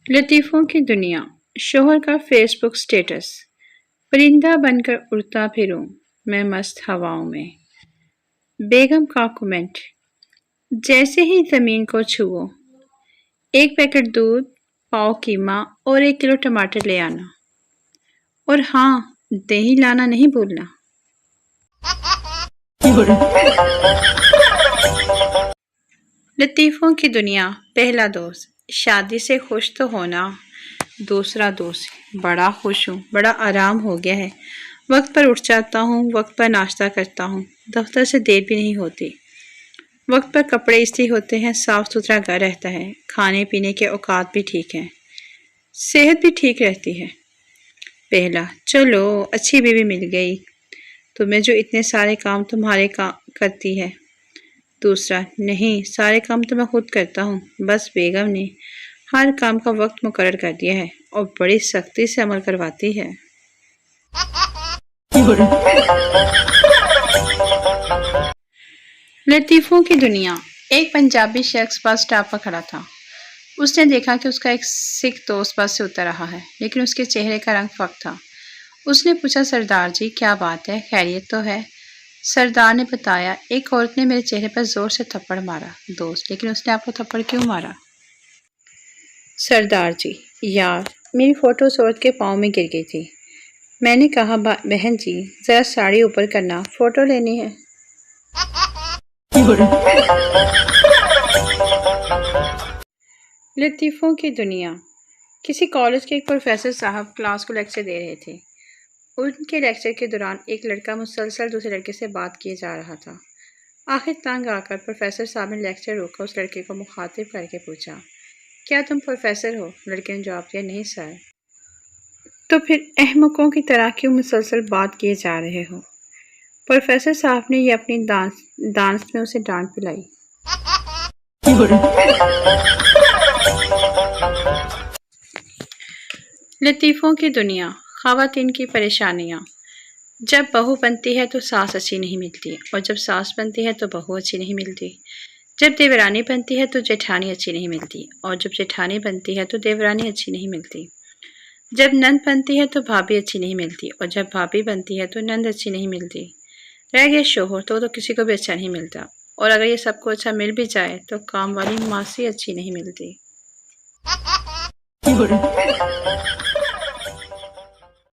लतीफ़ों की दुनिया। शोहर का फेसबुक स्टेटस। परिंदा बनकर उड़ता फिरूं मैं मस्त हवाओं में। बेगम का कमेंट। जैसे ही ज़मीन को छुओ, एक पैकेट दूध, पाव कीमा और 1 किलो टमाटर ले आना। और हाँ, दही लाना नहीं भूलना। लतीफ़ों की दुनिया। पहला दोस्त। शादी से खुश तो होना। दूसरा दोस्त। बड़ा खुश हूँ, बड़ा आराम हो गया है। वक्त पर उठ जाता हूँ, वक्त पर नाश्ता करता हूँ, दफ्तर से देर भी नहीं होती। वक्त पर कपड़े इस्त्री होते हैं, साफ सुथरा घर रहता है, खाने पीने के औकात भी ठीक हैं, सेहत भी ठीक रहती है। पहला, चलो अच्छी बीवी मिल गई, तुम्हें जो इतने सारे काम तुम्हारे करती है। दूसरा, नहीं, सारे काम तो मैं खुद करता हूँ, बस बेगम ने हर काम का वक्त मुकर्रर कर दिया है और बड़ी सख्ती से अमल करवाती है। लतीफ़ों की दुनिया। एक पंजाबी शख्स बस स्टॉप पर खड़ा था। उसने देखा कि उसका एक सिख दोस्त बस से उतर रहा है, लेकिन उसके चेहरे का रंग फक था। उसने पूछा, सरदार जी क्या बात है, खैरियत तो है? सरदार ने बताया, एक औरत ने मेरे चेहरे पर जोर से थप्पड़ मारा। दोस्त, लेकिन उसने आपको थप्पड़ क्यों मारा? सरदार जी, यार मेरी फोटो उस औरत के पाँव में गिर गई थी। मैंने कहा, बहन जी जरा साड़ी ऊपर करना, फोटो लेनी है। लतीफ़ों की दुनिया। किसी कॉलेज के एक प्रोफेसर साहब क्लास को लेक्चर दे रहे थे। उनके लेक्चर के दौरान एक लड़का मुसलसल दूसरे लड़के से बात किए जा रहा था। आखिर तंग आकर प्रोफेसर साहब ने लेक्चर रोका, उस लड़के को मुखातिब करके पूछा, क्या तुम प्रोफेसर हो? लड़के ने जवाब दिया, नहीं सर। तो फिर अहमकों की तरह क्यों मुसलसल बात किए जा रहे हो? प्रोफेसर साहब ने ये अपनी डांस में उसे डांट पिलाई। लतीफ़ों की दुनिया। ख़वातीन की परेशानियाँ। जब बहू बनती है तो सास अच्छी नहीं मिलती, और जब सास बनती है तो बहू अच्छी नहीं मिलती। जब देवरानी बनती है तो जेठानी अच्छी नहीं मिलती, और जब जेठानी बनती है तो देवरानी अच्छी नहीं मिलती। जब नंद बनती है तो भाभी अच्छी नहीं मिलती, और जब भाभी बनती है तो नंद अच्छी नहीं मिलती। रह गया शोहर, तो किसी को भी अच्छा नहीं मिलता, और अगर ये सबको अच्छा मिल भी जाए तो काम वाली मासी अच्छी नहीं मिलती।